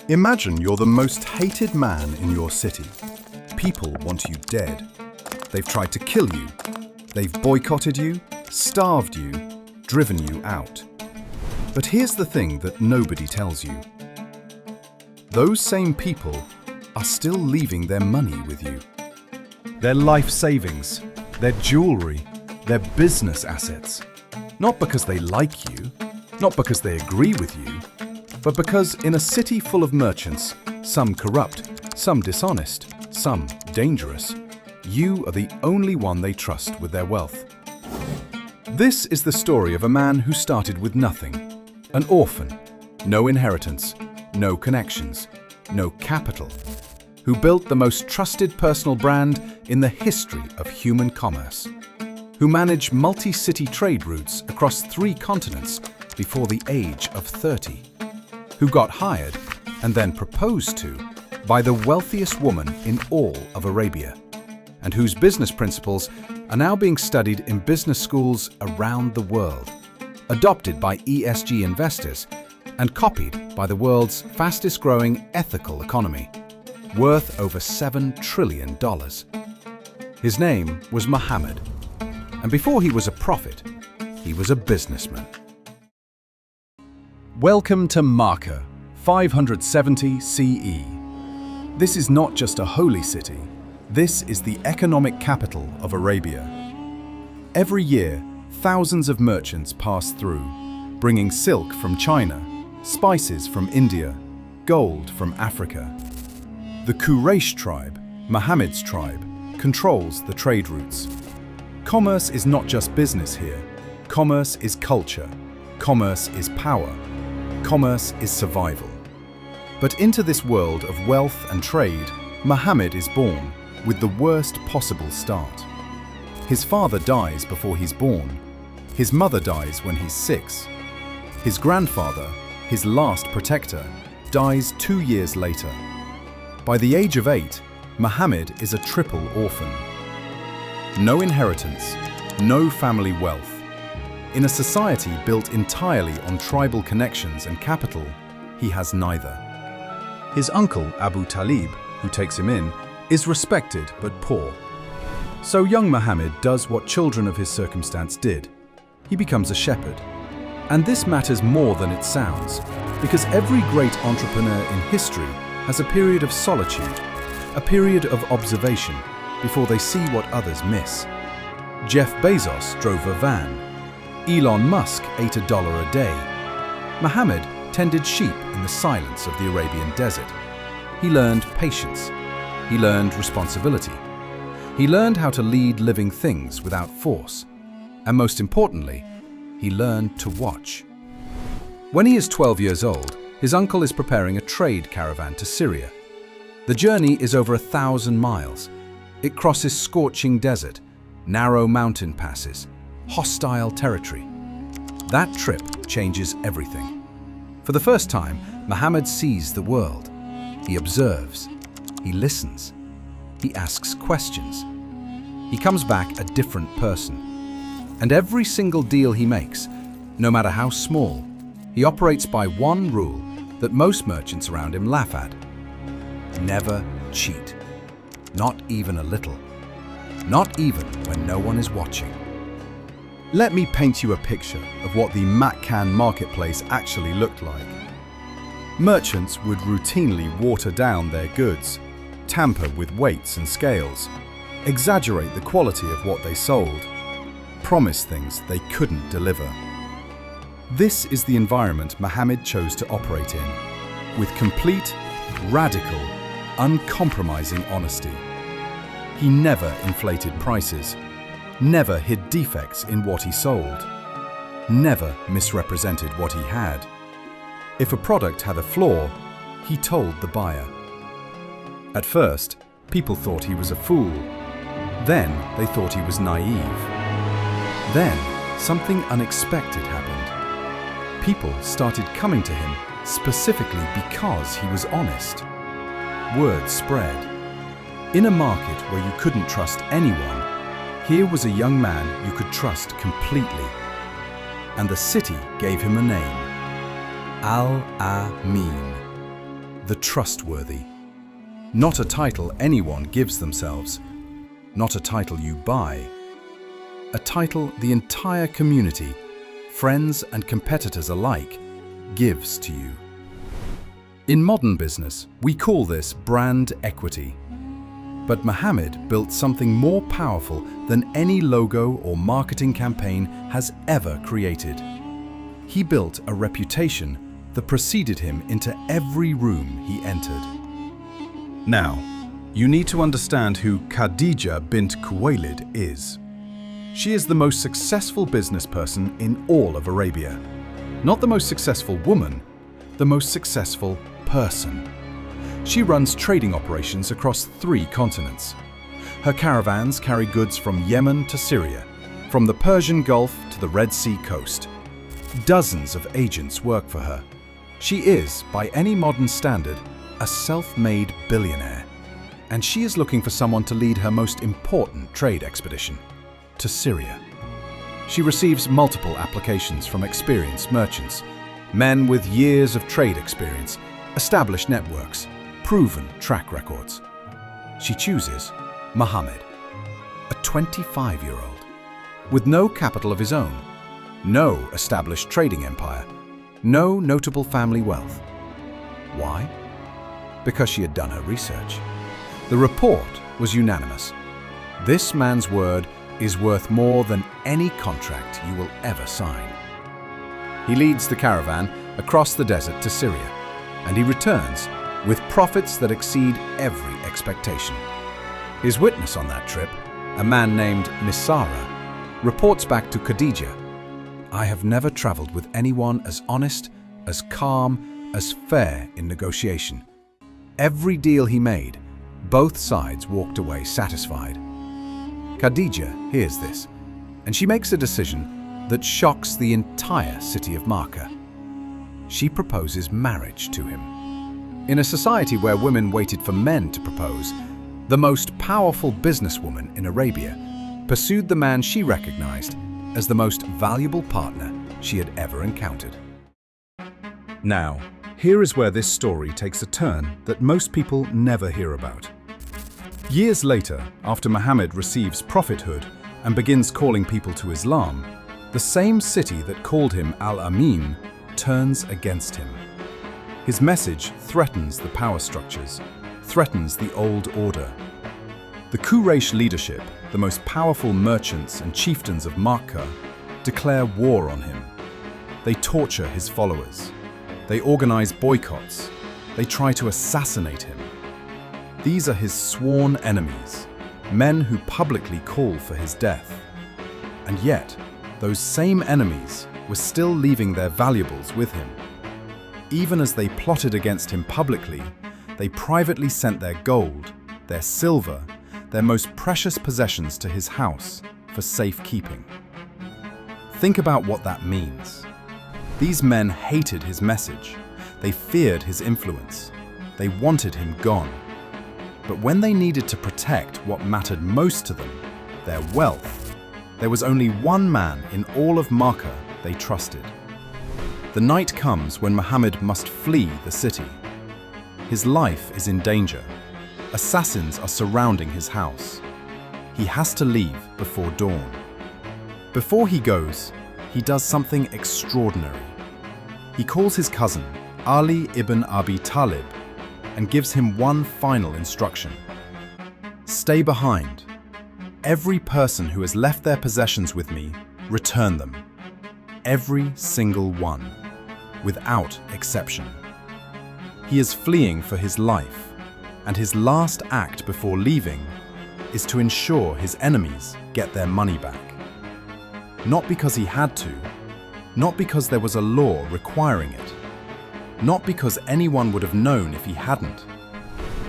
Imagine you're the most hated man in your city. People want you dead. They've tried to kill you. They've boycotted you, starved you, driven you out. But here's the thing that nobody tells you. Those same people are still leaving their money with you. Their life savings, their jewelry, their business assets. Not because they like you, not because they agree with you, but because in a city full of merchants, some corrupt, some dishonest, some dangerous, you are the only one they trust with their wealth. This is the story of a man who started with nothing, an orphan, no inheritance, no connections, no capital, who built the most trusted personal brand in the history of human commerce, who managed multi-city trade routes across 3 continents before the age of 30, who got hired and then proposed to by the wealthiest woman in all of Arabia, and whose business principles are now being studied in business schools around the world, adopted by ESG investors and copied by the world's fastest-growing ethical economy, worth over $7 trillion. His name was Muhammad, and before he was a prophet, he was a businessman. Welcome to Makkah, 570 CE. This is not just a holy city, this is the economic capital of Arabia. Every year, thousands of merchants pass through, bringing silk from China, spices from India, gold from Africa. The Quraysh tribe, Muhammad's tribe, controls the trade routes. Commerce is not just business here. Commerce is culture. Commerce is power. Commerce is survival. But into this world of wealth and trade, Muhammad is born with the worst possible start. His father dies before he's born. His mother dies when he's 6. His grandfather, his last protector, dies 2 years later. By the age of 8, Muhammad is a triple orphan. No inheritance, no family wealth. In a society built entirely on tribal connections and capital, he has neither. His uncle, Abu Talib, who takes him in, is respected but poor. So young Muhammad does what children of his circumstance did. He becomes a shepherd. And this matters more than it sounds, because every great entrepreneur in history has a period of solitude, a period of observation, before they see what others miss. Jeff Bezos drove a van. Elon Musk ate $1 a day. Muhammad tended sheep in the silence of the Arabian desert. He learned patience. He learned responsibility. He learned how to lead living things without force. And most importantly, he learned to watch. When he is 12 years old, his uncle is preparing a trade caravan to Syria. The journey is over 1,000 miles. It crosses scorching desert, narrow mountain passes, hostile territory. That trip changes everything. For the first time, Muhammad sees the world. He observes. He listens. He asks questions. He comes back a different person. And every single deal he makes, no matter how small, he operates by one rule that most merchants around him laugh at. Never cheat. Not even a little. Not even when no one is watching. Let me paint you a picture of what the Makkah marketplace actually looked like. Merchants would routinely water down their goods, tamper with weights and scales, exaggerate the quality of what they sold, promise things they couldn't deliver. This is the environment Muhammad chose to operate in, with complete, radical, uncompromising honesty. He never inflated prices, never hid defects in what he sold, never misrepresented what he had. If a product had a flaw, he told the buyer. At first, people thought he was a fool. Then they thought he was naive. Then something unexpected happened. People started coming to him specifically because he was honest. Word spread. In a market where you couldn't trust anyone, here was a young man you could trust completely. And the city gave him a name. Al-Amin. the trustworthy. Not a title anyone gives themselves, not a title you buy. A title the entire community, friends and competitors alike, gives to you. In modern business, we call this brand equity. But Mohammed built something more powerful than any logo or marketing campaign has ever created. He built a reputation that preceded him into every room he entered. Now, you need to understand who Khadijah bint Khuwailid is. She is the most successful business person in all of Arabia. Not the most successful woman, the most successful person. She runs trading operations across 3 continents. Her caravans carry goods from Yemen to Syria, from the Persian Gulf to the Red Sea coast. Dozens of agents work for her. She is, by any modern standard, a self-made billionaire. And she is looking for someone to lead her most important trade expedition, to Syria. She receives multiple applications from experienced merchants, men with years of trade experience, established networks, proven track records. She chooses Mohammed, a 25-year-old, with no capital of his own, no established trading empire, no notable family wealth. Why? Because she had done her research. The report was unanimous. This man's word is worth more than any contract you will ever sign. He leads the caravan across the desert to Syria, and he returns with profits that exceed every expectation. His witness on that trip, a man named Misara, reports back to Khadijah, "I have never traveled with anyone as honest, as calm, as fair in negotiation. Every deal he made, both sides walked away satisfied." Khadijah hears this, and she makes a decision that shocks the entire city of Makkah. She proposes marriage to him. In a society where women waited for men to propose, the most powerful businesswoman in Arabia pursued the man she recognized as the most valuable partner she had ever encountered. Now, here is where this story takes a turn that most people never hear about. Years later, after Muhammad receives prophethood and begins calling people to Islam, the same city that called him Al-Amin turns against him. His message threatens the power structures, threatens the old order. The Quraysh leadership, the most powerful merchants and chieftains of Makkah, declare war on him. They torture his followers. They organize boycotts. They try to assassinate him. These are his sworn enemies, men who publicly call for his death. And yet, those same enemies were still leaving their valuables with him. Even as they plotted against him publicly, they privately sent their gold, their silver, their most precious possessions to his house for safekeeping. Think about what that means. These men hated his message. They feared his influence. They wanted him gone. But when they needed to protect what mattered most to them, their wealth, there was only one man in all of Makkah they trusted. The night comes when Muhammad must flee the city. His life is in danger. Assassins are surrounding his house. He has to leave before dawn. Before he goes, he does something extraordinary. He calls his cousin, Ali ibn Abi Talib, and gives him one final instruction. Stay behind. Every person who has left their possessions with me, return them. Every single one, without exception. He is fleeing for his life, and his last act before leaving is to ensure his enemies get their money back. Not because he had to, not because there was a law requiring it, not because anyone would have known if he hadn't,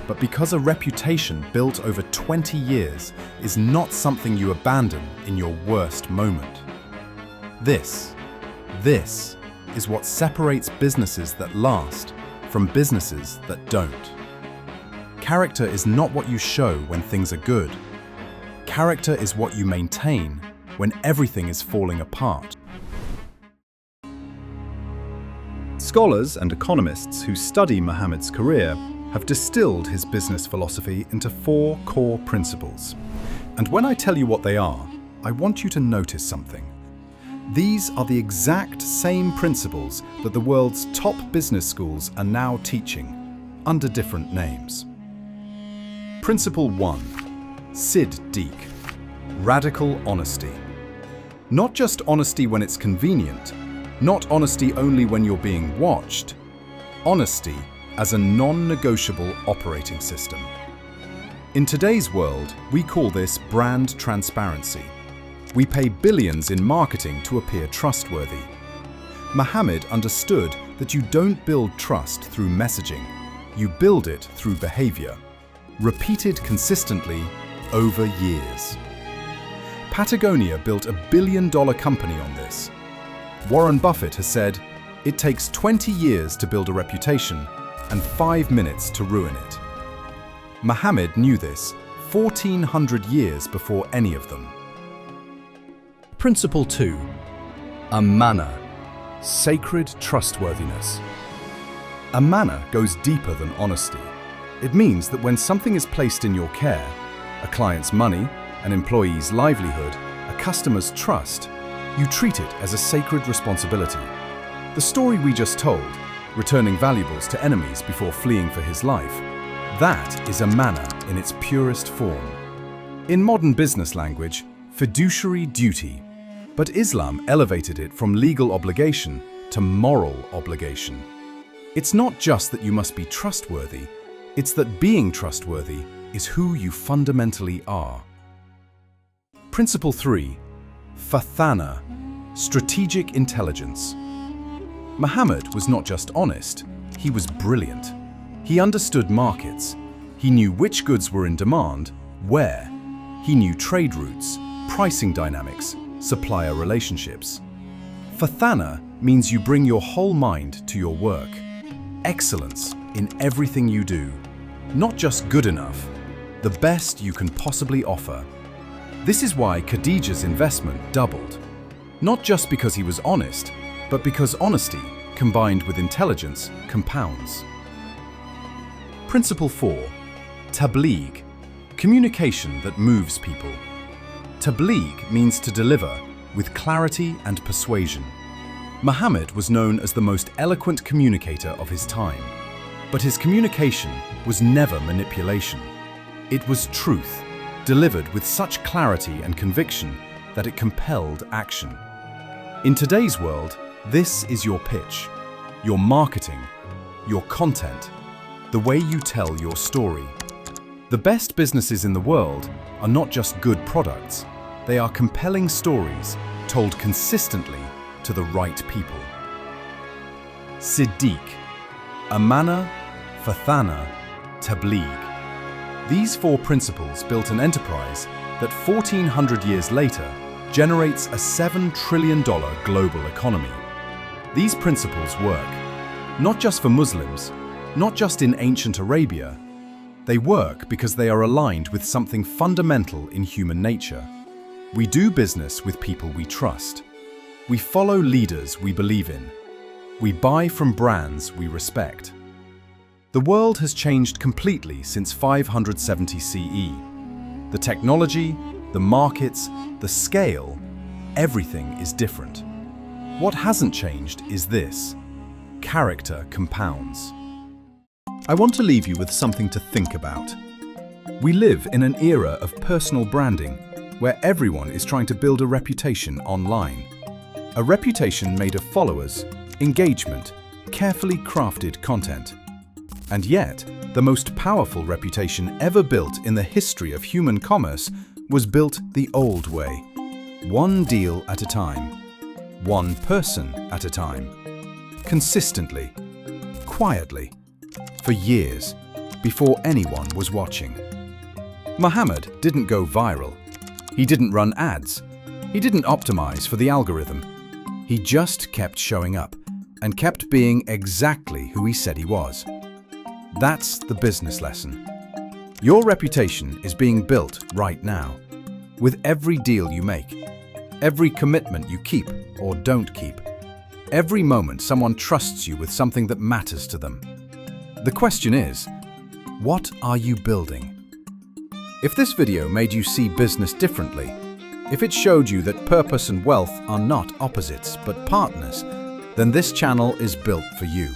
but because a reputation built over 20 years is not something you abandon in your worst moment. This is what separates businesses that last from businesses that don't. Character is not what you show when things are good. Character is what you maintain when everything is falling apart. Scholars and economists who study Muhammad's career have distilled his business philosophy into 4 core principles. And when I tell you what they are, I want you to notice something. These are the exact same principles that the world's top business schools are now teaching, under different names. Principle 1. Siddiq. Radical honesty. Not just honesty when it's convenient, not honesty only when you're being watched, honesty as a non-negotiable operating system. In today's world, we call this brand transparency. We pay billions in marketing to appear trustworthy. Muhammad understood that you don't build trust through messaging, you build it through behavior, repeated consistently over years. Patagonia built $1 billion company on this. Warren Buffett has said, it takes 20 years to build a reputation and 5 minutes to ruin it. Muhammad knew this 1400 years before any of them. Principle 2. Amanah. Sacred trustworthiness. Amanah goes deeper than honesty. It means that when something is placed in your care, a client's money, an employee's livelihood, a customer's trust, you treat it as a sacred responsibility. The story we just told, returning valuables to enemies before fleeing for his life, that is Amanah in its purest form. In modern business language, fiduciary duty, but Islam elevated it from legal obligation to moral obligation. It's not just that you must be trustworthy, it's that being trustworthy is who you fundamentally are. Principle 3. Fathanah. Strategic intelligence. Muhammad was not just honest, he was brilliant. He understood markets. He knew which goods were in demand, where. He knew trade routes, pricing dynamics, supplier relationships. Fathanah means you bring your whole mind to your work. Excellence in everything you do. Not just good enough, the best you can possibly offer. This is why Khadijah's investment doubled. Not just because he was honest, but because honesty, combined with intelligence, compounds. Principle 4. Tabligh. Communication that moves people. Tabligh means to deliver with clarity and persuasion. Muhammad was known as the most eloquent communicator of his time, but his communication was never manipulation. It was truth, delivered with such clarity and conviction that it compelled action. In today's world, this is your pitch, your marketing, your content, the way you tell your story. The best businesses in the world are not just good products, they are compelling stories told consistently to the right people. Siddiq, Amanah, Fathanah, Tabligh. These 4 principles built an enterprise that 1400 years later generates a $7 trillion global economy. These principles work, not just for Muslims, not just in ancient Arabia. They work because they are aligned with something fundamental in human nature. We do business with people we trust. We follow leaders we believe in. We buy from brands we respect. The world has changed completely since 570 CE. The technology, the markets, the scale, everything is different. What hasn't changed is this: character compounds. I want to leave you with something to think about. We live in an era of personal branding where everyone is trying to build a reputation online. A reputation made of followers, engagement, carefully crafted content. And yet, the most powerful reputation ever built in the history of human commerce was built the old way. One deal at a time. One person at a time. Consistently. Quietly. For years, before anyone was watching. Muhammad didn't go viral. He didn't run ads. He didn't optimize for the algorithm. He just kept showing up and kept being exactly who he said he was. That's the business lesson. Your reputation is being built right now, with every deal you make, every commitment you keep or don't keep, Every moment someone trusts you with something that matters to them. The question is, what are you building? If this video made you see business differently, if it showed you that purpose and wealth are not opposites but partners, then this channel is built for you.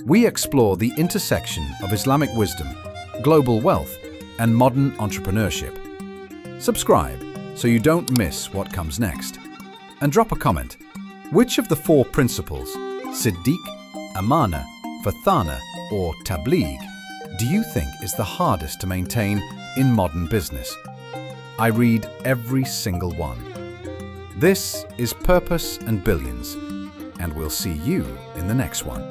We explore the intersection of Islamic wisdom, global wealth, and modern entrepreneurship. Subscribe so you don't miss what comes next. And drop a comment. Which of the 4 principles, Siddiq, Amanah, Fathanah, or Tabligh, do you think is the hardest to maintain in modern business? I read every single one. This is Purpose and Billions, and we'll see you in the next one.